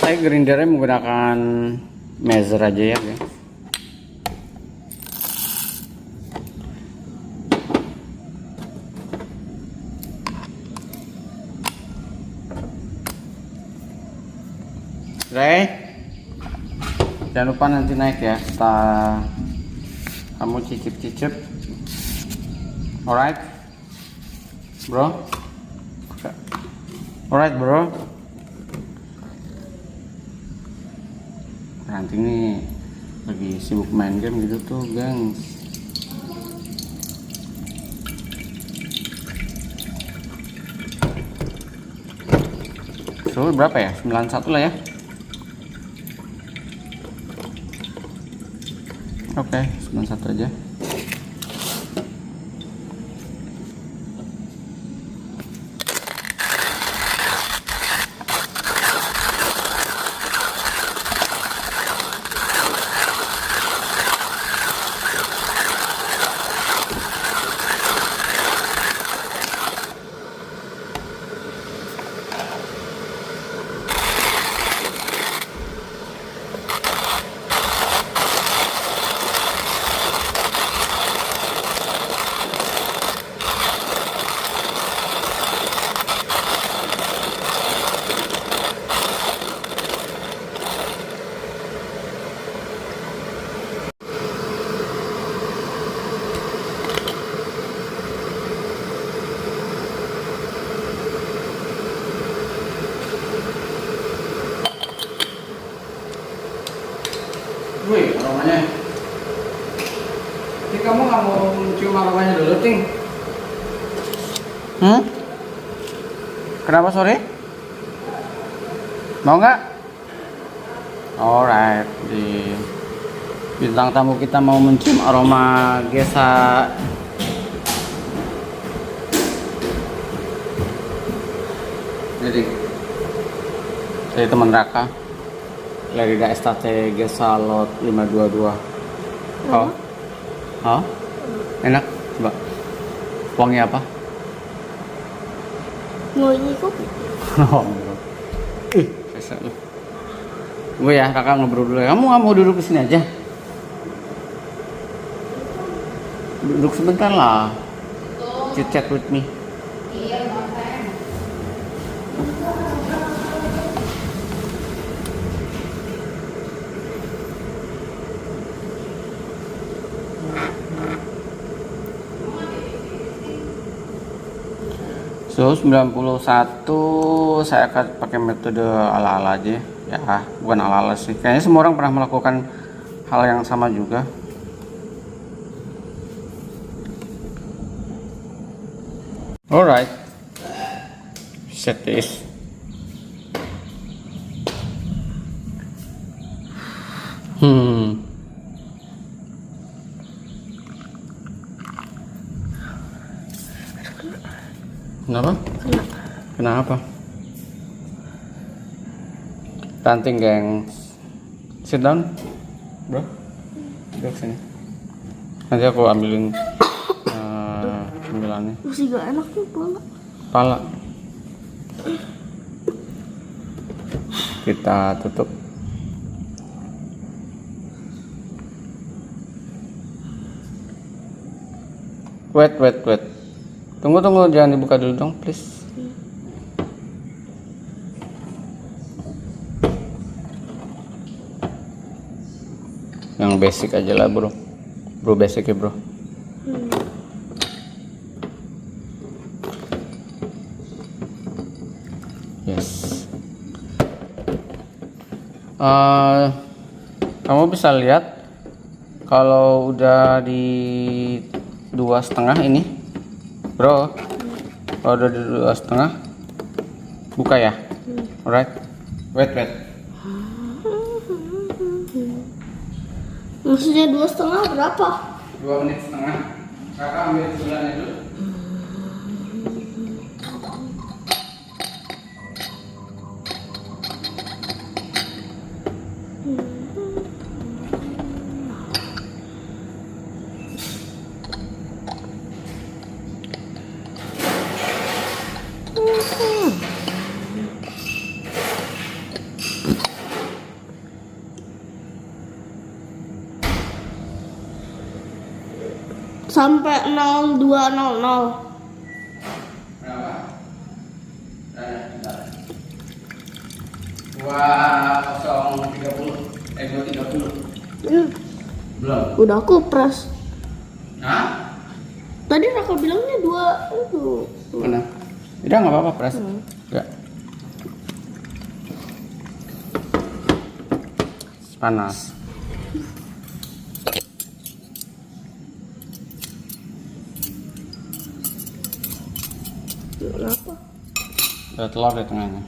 saya grindernya menggunakan measure aja ya guys. Oke, jangan lupa nanti naik ya setelah kamu cicip-cicip. Alright bro, alright bro. Nanti nih lagi sibuk main game gitu tuh gengs. Suhu berapa ya? 91 lah ya. Oke, 91 aja. Wih, aromanya. Ini kamu nggak mau cium aromanya dulu, Ting? Kenapa sore? Mau nggak? Alright, di bintang tamu kita mau mencium aroma gesa. Jadi, saya teman Raka. Lerida Estate Gesa Lot 522. Oh. Oh. Enak, coba. Wangi apa? Wangi kopi. Oh. Besar lu. Gue ya, Kakak ngobrol dulu. Kamu nggak mau duduk di sini aja? Duduk sebentar lah. Chit chat with me. 91 saya akan pakai metode ala-ala aja ya, bukan ala-ala sih, kayaknya semua orang pernah melakukan hal yang sama juga. Alright, set this. Kenapa? Kenapa? Ranting geng. Sit down, bro. Duduk sini. Nanti aku ambilin cemilannya. Masih gak enak tuh pala. Pala. Kita tutup. Wait. Tunggu, jangan dibuka dulu dong, please. Yang basic aja lah, bro. Bro basic ya, bro. Yes. Kamu bisa lihat kalau udah di 2,5 ini, bro. Kalau udah di 2,5, buka ya. Alright. Wait. Maksudnya 2,5 berapa? 2,5 menit. Kakak ambil cemilannya dulu. sampai 0200. Berapa? Bentar. 2030. 230. Belum. Udah aku press. Nah, Tadi Raka bilangnya 2 itu. mana? Udah nggak apa-apa, Pres. Enggak. Panas. Kenapa? Ada telur di tengahnya.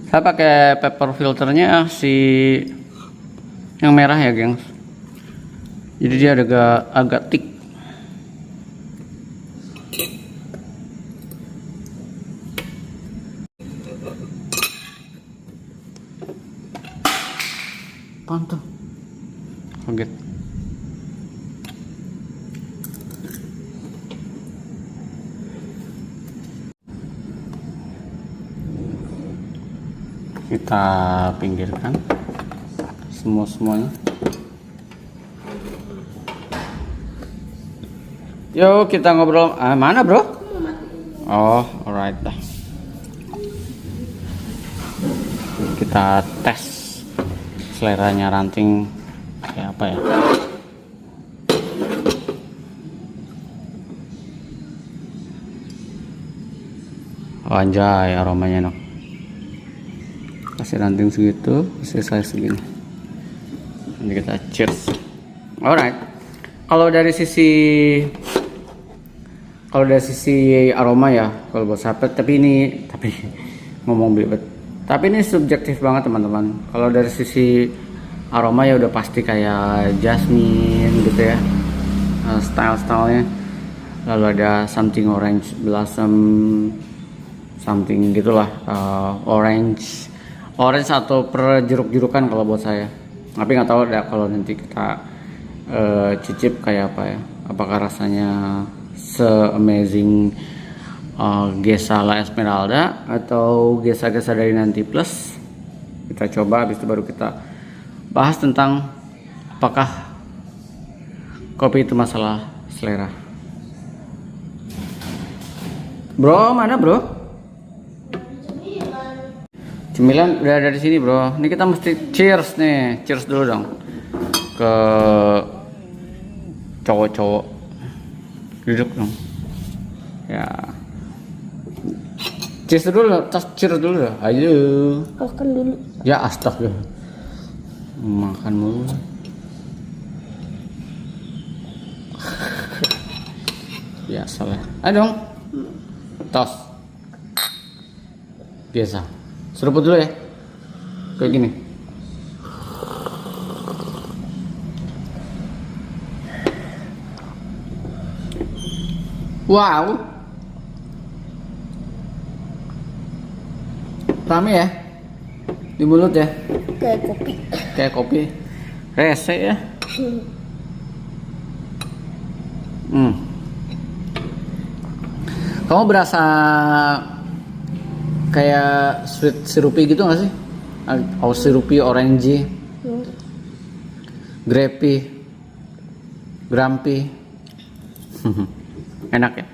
Saya pakai paper filternya si yang merah ya, gengs. Jadi dia agak thick. Apaan tuh? Kaget. Kita pinggirkan semuanya. Yuk kita ngobrol. Mana bro? Oh, alright dah. Kita tes seleranya ranting kayak apa ya? Oh, anjay, aromanya enak. Kasih ranting segitu, kasih saya segini. Nanti kita cheers. Alright. Kalau dari sisi aroma ya, kalau buat sapet, tapi ngomong belibet. Tapi ini subjektif banget teman-teman. Kalau dari sisi aroma ya udah pasti kayak jasmine gitu ya. Style-stylenya. Lalu ada something orange blossom, something gitulah, orange atau per jeruk-jerukan kalau buat saya. Tapi nggak tahu deh kalau nanti kita cicip kayak apa ya. Apakah rasanya se-amazing Gesa La Esmeralda atau Gesa-Gesa dari nanti plus. Kita coba, habis itu baru kita bahas tentang apakah kopi itu masalah selera. Bro, mana bro? Cemilan udah ada di sini bro. Ini kita mesti cheers nih. Cheers dulu dong ke cowok-cowok. Duduk dong. Ya. Cheers dulu. Cheers dulu. Ayo. Makan dulu. Ya astagfirullah. Makan mulu. Biasalah. Ayo dong. Tos. Biasa. Seruput dulu ya. Kayak gini. Wow. Rame ya. Di mulut ya. Kayak kopi. Kayak kopi. Rese ya. Kamu berasa kayak sweet sirupy gitu gak sih? Atau sirupy, orange, grapey, grumpy. Enak ya?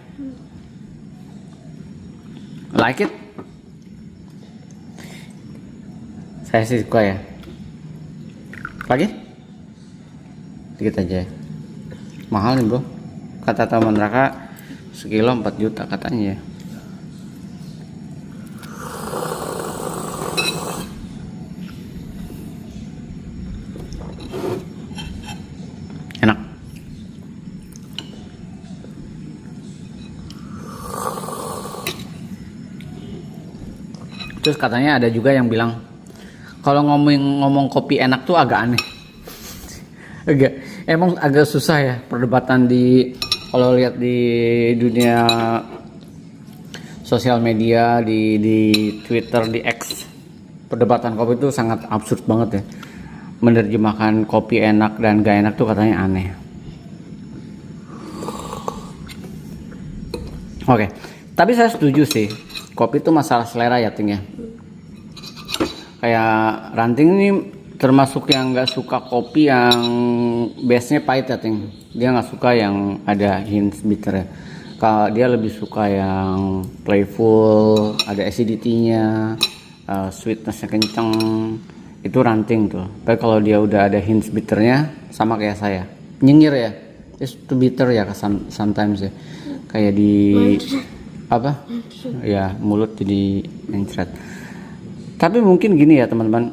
Like it? Saya sih suka ya. Lagi? Dikit aja ya. Mahal nih bro. Kata teman Raka sekilo 4 juta katanya ya. Enak. Terus katanya ada juga yang bilang kalau ngomong kopi enak tuh agak aneh. Emang agak susah ya perdebatan kalau lihat di dunia sosial media, di Twitter, di X perdebatan kopi itu sangat absurd banget ya. Menerjemahkan kopi enak dan gak enak tuh katanya aneh. Oke, tapi saya setuju sih, kopi itu masalah selera ya Ting ya. Kayak Ranting ini termasuk yang nggak suka kopi yang base-nya pahit ya Ting. Dia nggak suka yang ada hints bitter ya. Kalau dia lebih suka yang playful, ada acidity-nya, sweetness-nya kenceng, itu Ranting tuh. Tapi kalau dia udah ada hints bitternya, sama kayak saya, nyinyir ya, it's too bitter ya sometimes ya, kayak di apa ya, mulut jadi mencret. Tapi mungkin gini ya teman-teman,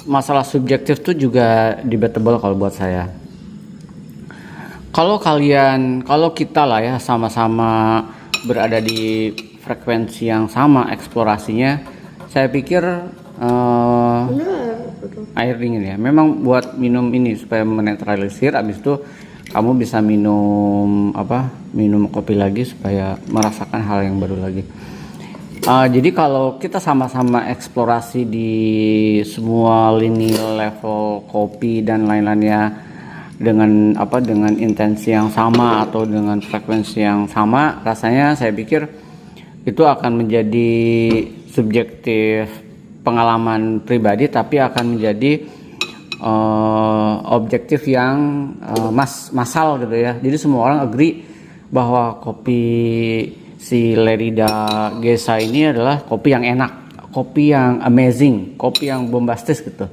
masalah subjektif tuh juga debatable kalau buat saya. Kalau kita lah ya sama-sama berada di frekuensi yang sama eksplorasinya, saya pikir air dingin ya memang buat minum ini supaya menetralisir, abis itu kamu bisa minum kopi lagi supaya merasakan hal yang baru lagi. Jadi kalau kita sama-sama eksplorasi di semua lini level kopi dan lain-lainnya dengan intensi yang sama atau dengan frekuensi yang sama, rasanya saya pikir itu akan menjadi subjektif pengalaman pribadi, tapi akan menjadi objektif yang massal gitu ya. Jadi semua orang agree bahwa kopi si Lerida Gesa ini adalah kopi yang enak, kopi yang amazing, kopi yang bombastis gitu.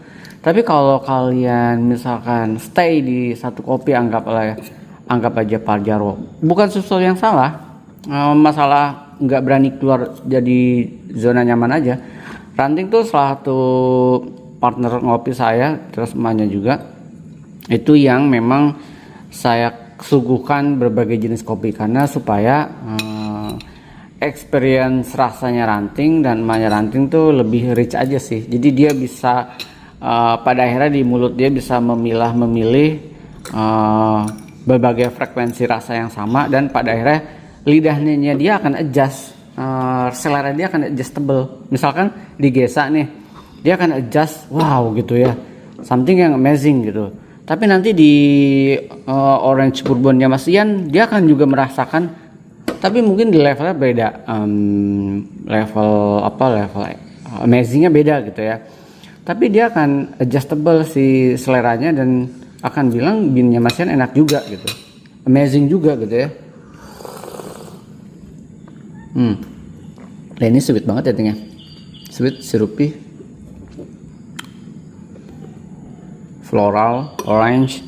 Tapi kalau kalian misalkan stay di satu kopi, anggap aja Pajaro, bukan sesuatu yang salah, masalah nggak berani keluar jadi zona nyaman aja. Ranting tuh salah satu partner ngopi saya, terus emaknya juga, itu yang memang saya suguhkan berbagai jenis kopi karena supaya experience rasanya Ranting dan emaknya Ranting tuh lebih rich aja sih. Jadi dia bisa pada akhirnya di mulut dia bisa memilih berbagai frekuensi rasa yang sama, dan pada akhirnya lidahnya dia akan adjust, selera dia akan adjustable. Misalkan di Gesa nih, dia akan adjust, wow gitu ya, something yang amazing gitu. Tapi nanti di Orange Bourbonnya Mas Ian, dia akan juga merasakan, tapi mungkin di levelnya beda, level amazingnya beda gitu ya. Tapi dia akan adjustable si seleranya dan akan bilang binnya Mas Ian enak juga gitu, amazing juga gitu ya. Nah ini sweet banget ya Ting ya, sweet, sirupy, floral, orange,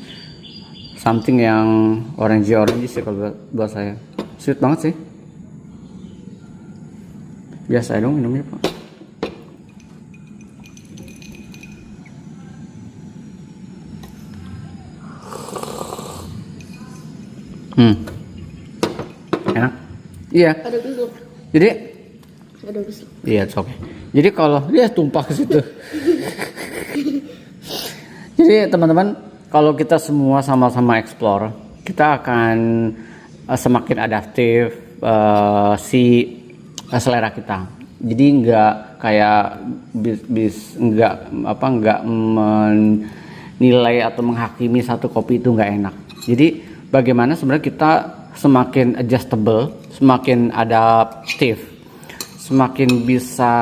something yang orange sih kalau buat saya. Sweet banget sih. Biasa dong minumnya Pak. Enak. Iya. Ada busuk. Jadi Ada busuk. iya, oke. Jadi kalau dia tumpah ke situ. Jadi teman-teman, kalau kita semua sama-sama explore, kita akan semakin adaptif si selera kita. Jadi nggak kayak nggak menilai atau menghakimi satu kopi itu nggak enak. Jadi bagaimana sebenarnya kita semakin adjustable, semakin adaptif, semakin bisa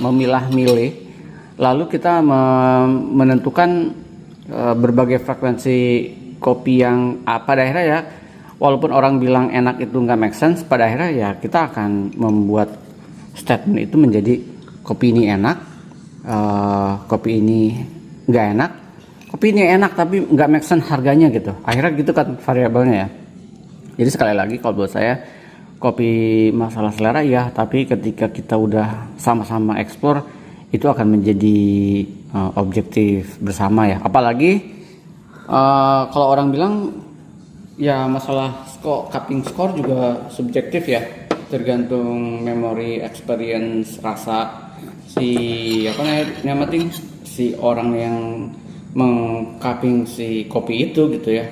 memilah-milih, lalu kita menentukan berbagai frekuensi kopi yang pada akhirnya ya, walaupun orang bilang enak itu nggak make sense, pada akhirnya ya kita akan membuat statement itu menjadi kopi ini enak, kopi ini nggak enak, kopi ini enak tapi nggak make sense harganya gitu. Akhirnya gitu kan variabelnya ya. Jadi sekali lagi kalau buat saya, kopi masalah selera ya, tapi ketika kita udah sama-sama explore, itu akan menjadi objektif bersama ya. Apalagi kalau orang bilang ya masalah cupping score juga subjektif ya, tergantung memori, experience, rasa si si orang yang mengcupping si kopi itu gitu ya.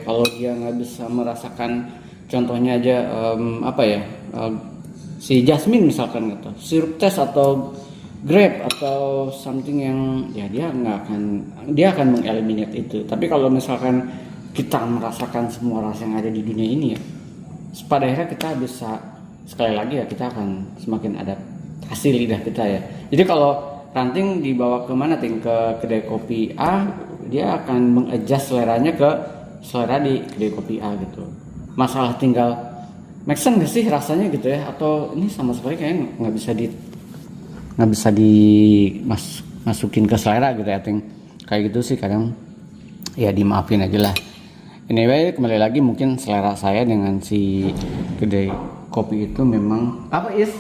si jasmine misalkan gitu, sirup teh atau grape atau something yang ya dia akan mengeliminate itu. Tapi kalau misalkan kita merasakan semua rasa yang ada di dunia ini ya, pada akhirnya kita bisa sekali lagi ya kita akan semakin adaptasi lidah kita ya. Jadi kalau ranting dibawa ke mana ting, ke kedai kopi A, dia akan mengadjust seleranya ke selera di kedai kopi A gitu. Masalah tinggal make sense gak sih rasanya gitu ya, atau ini sama sekali kayaknya nggak bisa masukin ke selera gitu ya ting. Kayak gitu sih kadang ya dimaafin aja lah. Anyway, kembali lagi mungkin selera saya dengan si kedai kopi itu memang apa is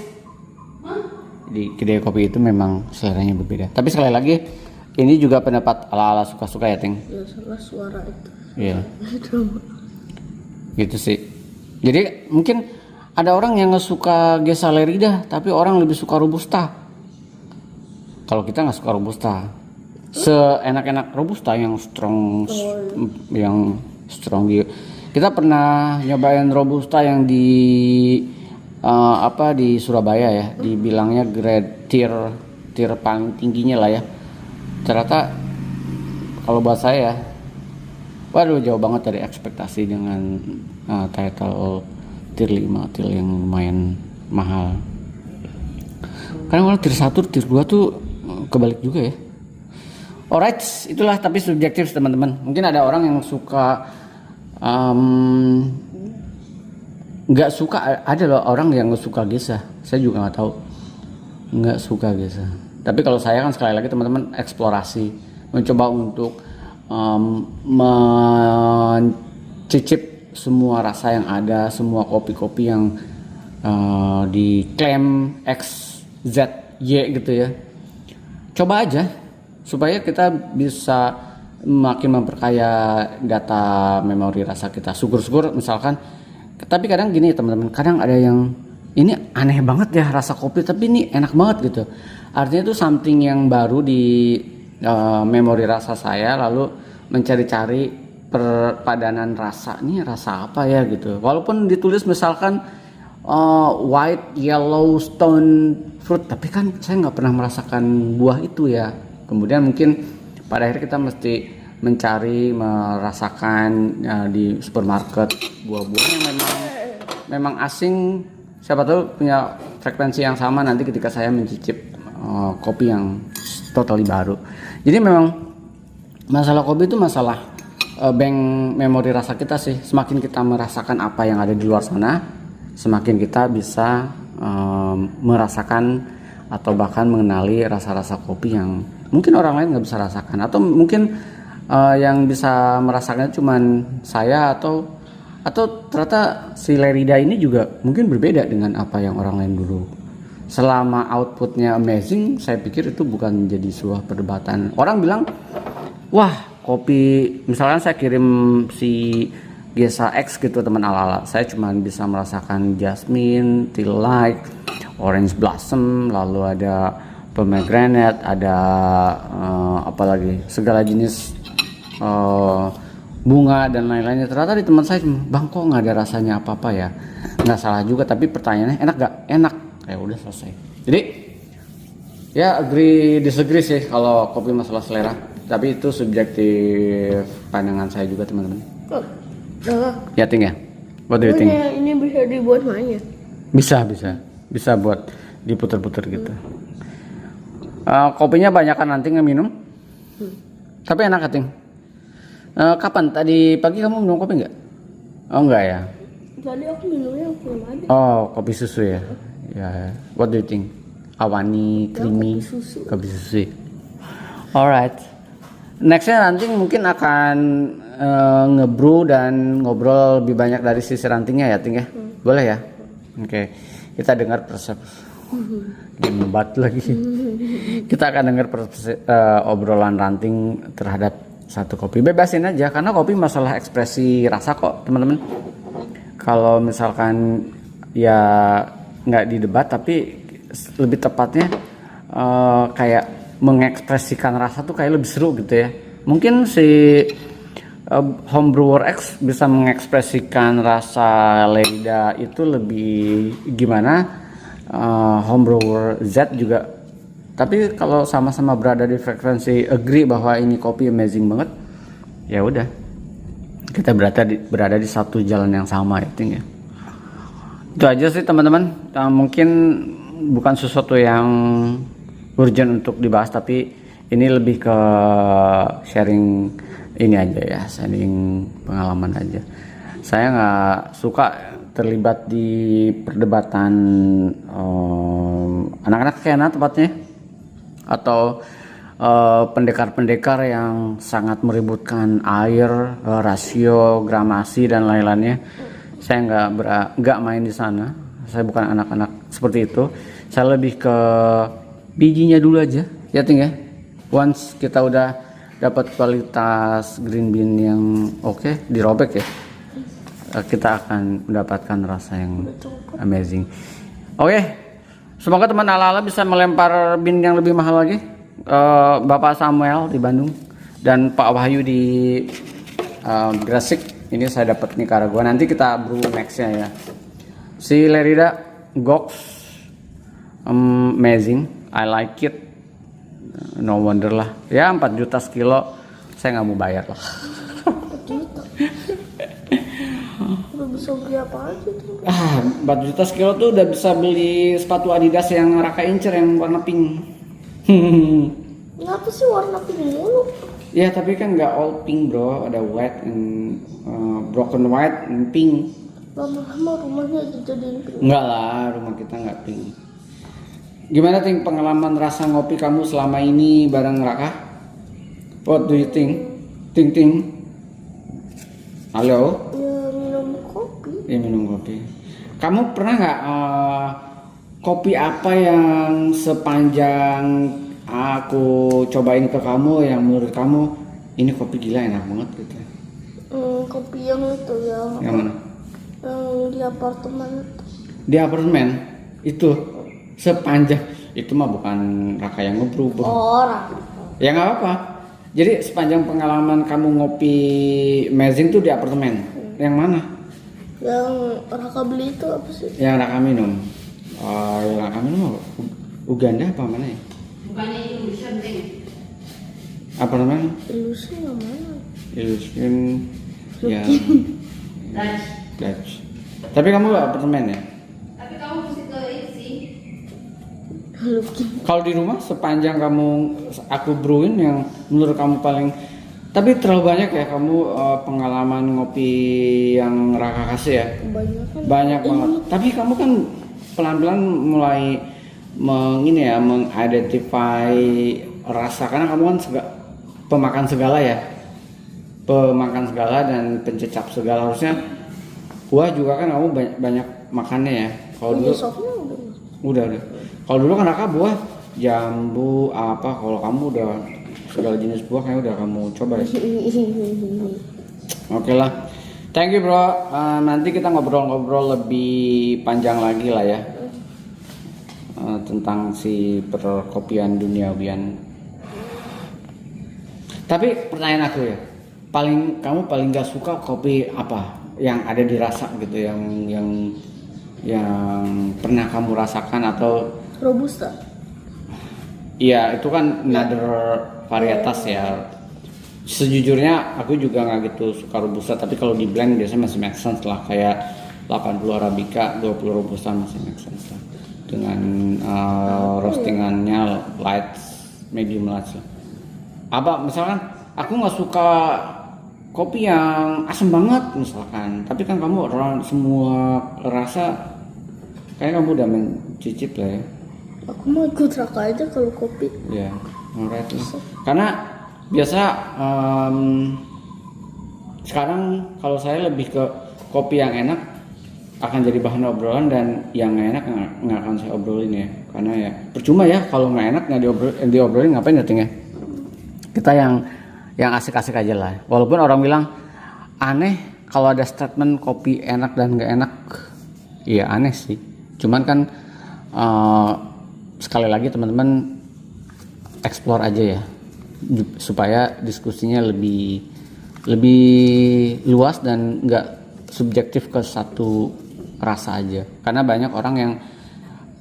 di kedai kopi itu memang seleranya berbeda. Tapi sekali lagi ini juga pendapat ala-ala suka-suka ya ting. Ya salah suara itu. Iya. Gitu sih. Jadi mungkin ada orang yang nggak suka Gesa Lerida, tapi orang lebih suka Robusta. Kalau kita nggak suka Robusta, seenak-enak Robusta yang strong, yang strong gitu. Kita pernah nyobain Robusta yang di di Surabaya ya, dibilangnya grade tier paling tingginya lah ya. Ternyata kalau buat saya, waduh jauh banget dari ekspektasi dengan title tier 5, tier yang lumayan mahal. Karena kalau tier 1, tier 2 tuh kebalik juga ya. Alright, itulah tapi subjektif teman-teman. Mungkin ada orang yang suka nggak suka, ada loh orang yang nggak suka Gesa. Saya juga nggak tahu, nggak suka Gesa. Tapi kalau saya kan sekali lagi teman-teman eksplorasi, mencoba untuk mencicip semua rasa yang ada, semua kopi-kopi yang diklaim X, Z, Y gitu ya. Coba aja supaya kita bisa makin memperkaya data memori rasa kita. Syukur-syukur misalkan. Tapi kadang gini teman-teman, kadang ada yang ini aneh banget ya rasa kopi, tapi ini enak banget gitu. Artinya itu something yang baru di memori rasa saya, lalu mencari-cari perpadanan rasa, ini rasa apa ya gitu. Walaupun ditulis misalkan white yellow stone fruit, tapi kan saya nggak pernah merasakan buah itu ya. Kemudian mungkin pada akhirnya kita mesti merasakan di supermarket buah-buah yang memang asing, siapa tahu punya frekuensi yang sama nanti ketika saya mencicip kopi yang totally baru. Jadi memang masalah kopi itu masalah bank memori rasa kita sih. Semakin kita merasakan apa yang ada di luar sana, semakin kita bisa merasakan atau bahkan mengenali rasa-rasa kopi yang mungkin orang lain nggak bisa rasakan, atau mungkin yang bisa merasakan cuman saya atau ternyata si Lerida ini juga mungkin berbeda dengan apa yang orang lain dulu. Selama outputnya amazing, saya pikir itu bukan jadi sebuah perdebatan. Orang bilang, wah kopi, misalkan saya kirim si Gesa X gitu teman ala-ala, saya cuma bisa merasakan jasmine, tea light, orange blossom, lalu ada pomegranate, ada apalagi segala jenis bunga dan lain-lainnya. Ternyata di teman saya cuma, bang kok nggak ada rasanya apa-apa ya. Nggak salah juga, tapi pertanyaannya enak gak? Enak. Ya udah selesai. Jadi ya agree disagree sih kalau kopi masalah selera, tapi itu subjektif pandangan saya juga teman-teman. Ya ting ya. What do you think? Ini bisa dibuat mainnya. Bisa buat diputer-puter gitu. Kopinya banyak kan nanti minum. Tapi enak kan ting. Kapan? Tadi pagi kamu minum kopi nggak? Oh enggak ya? Tadi aku minumnya belum ada. Oh kopi susu ya? Ya. What do you think? Awani, creamy, kopi susu. Alright. Nextnya nanti mungkin akan ngebrew dan ngobrol lebih banyak dari sisi rantingnya ya ting ya? Boleh ya? Oke. Kita dengar debat lagi. Kita akan dengar obrolan ranting terhadap satu kopi. Bebasin aja karena kopi masalah ekspresi rasa kok teman-teman. Kalau misalkan ya nggak didebat, tapi lebih tepatnya kayak mengekspresikan rasa tuh kayak lebih seru gitu ya. Mungkin si Homebrewer X bisa mengekspresikan rasa Lerida itu lebih gimana homebrewer Z juga. Tapi kalau sama-sama berada di frekuensi agree bahwa ini kopi amazing banget, ya udah kita berada di satu jalan yang sama, I think ya. Itu aja sih teman-teman. Mungkin bukan sesuatu yang urgent untuk dibahas, tapi ini lebih ke sharing ini aja ya, sharing pengalaman aja. Saya nggak suka terlibat di perdebatan anak-anak kena tepatnya, atau pendekar-pendekar yang sangat meributkan air, rasio, gramasi dan lain-lainnya. Saya nggak main di sana. Saya bukan anak-anak seperti itu. Saya lebih ke bijinya dulu aja, ya ting ya. Once kita udah dapat kualitas green bean yang oke, dirobek ya, kita akan mendapatkan rasa yang amazing. Oke, semoga teman ala-ala bisa melempar bean yang lebih mahal lagi. Bapak Samuel di Bandung dan Pak Wahyu di Gresik, ini saya dapat Nicaragua. Nanti kita brew nextnya ya. Si Lerida Gox, amazing, I like it. No wonder lah. Ya 4 juta sekilo, saya nggak mau bayar lah. 4 juta. Udah bisa beli apa aja tuh? 4 juta sekilo tuh udah bisa beli sepatu Adidas yang Raka Incer yang warna pink. Kenapa sih warna pink mulu? Ya tapi kan nggak all pink bro, ada white and broken white and pink. Lama-lama rumahnya dijadiin pink. Enggak lah, rumah kita nggak pink. Gimana ting pengalaman rasa ngopi kamu selama ini bareng Raka? What do you think? Ting. Halo? Ya minum kopi. Ya minum kopi. Kamu pernah nggak kopi apa yang sepanjang aku cobain ke kamu yang menurut kamu ini kopi gila enak banget gitu? Kopi yang itu ya. Yang mana? Yang di apartemen itu. Di apartemen itu sepanjang itu mah bukan Raka yang ngebrew bro. Orang. Ya nggak apa-apa. Jadi sepanjang pengalaman kamu ngopi amazing tuh di apartemen. Yang mana? Yang Raka beli itu apa sih? Yang Raka minum. Yang Raka minum apa? Uganda apa mana ya? Bukannya Illusion deh. Apartemen Ilusi yang mana? Illusion yang Dutch. Dutch. Tapi kamu gak apartemen ya? Tapi kamu mesti ke ini sih. Kalau di rumah sepanjang aku brewin yang menurut kamu paling, tapi terlalu banyak ya kamu pengalaman ngopi yang Raka kasih ya? Kebanyakan. Banyak banget. Tapi kamu kan pelan-pelan mulai mengidentify rasa, karena kamu kan pemakan segala ya, pemakan segala dan pencecap segala. Harusnya buah juga kan kamu banyak makannya ya. Kalau dulu Besoknya udah. Kalau dulu kan Raka buah jambu apa, kalau kamu udah segala jenis buah kayak udah kamu coba ya. Oke lah. Thank you bro. Nanti kita ngobrol-ngobrol lebih panjang lagi lah ya. Tentang si perkopian duniawian. Tapi pertanyaan aku ya, kamu paling gak suka kopi apa yang ada di rasa gitu, yang pernah kamu rasakan atau? Robusta. Iya itu kan another varietas ya. Sejujurnya aku juga nggak gitu suka robusta, tapi kalau di blend biasanya masih make sense lah, kayak 80 arabica 20 robusta masih make sense lah, dengan roastingannya light medium light lah. Apa misalkan aku nggak suka kopi yang asam banget misalkan, tapi kan kamu orang semua rasa kayak kamu udah mencicip lah ya. Aku mau ikut Raka aja kalau kopi. Ya, alright lah. Karena biasa sekarang kalau saya lebih ke kopi yang enak akan jadi bahan obrolan, dan yang nggak enak nggak akan saya obrolin ya, karena ya percuma ya kalau nggak enak nggak diobrolin ngapain ya. Kita yang asik-asik aja lah. Walaupun orang bilang aneh kalau ada statement kopi enak dan nggak enak, iya aneh sih. Cuman kan sekali lagi teman-teman explore aja ya, supaya diskusinya lebih luas dan nggak subjektif ke satu rasa aja. Karena banyak orang yang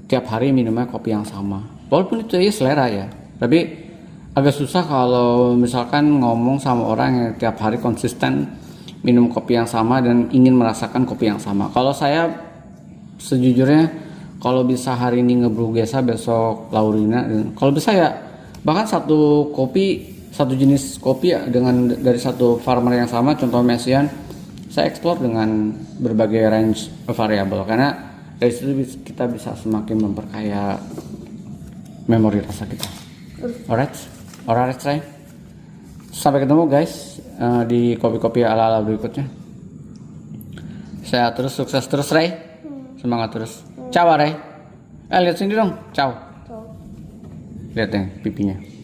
tiap hari minumnya kopi yang sama. Walaupun itu ya selera ya, tapi agak susah kalau misalkan ngomong sama orang yang tiap hari konsisten minum kopi yang sama dan ingin merasakan kopi yang sama. Kalau saya sejujurnya kalau bisa hari ini ngebrew Gesa, besok Laurina, dan kalau bisa ya bahkan satu jenis kopi ya, dengan dari satu farmer yang sama, contoh Mesian, saya explore dengan berbagai range variabel karena dari situ kita bisa semakin memperkaya memori rasa kita. Alright, Ray. Sampai ketemu guys di kopi-kopi ala-ala berikutnya. Saya terus sukses terus, Ray. Semangat terus. Ciao, Ray. Lihat sini dong. Ciao. Tahu. Lihat yang pipinya.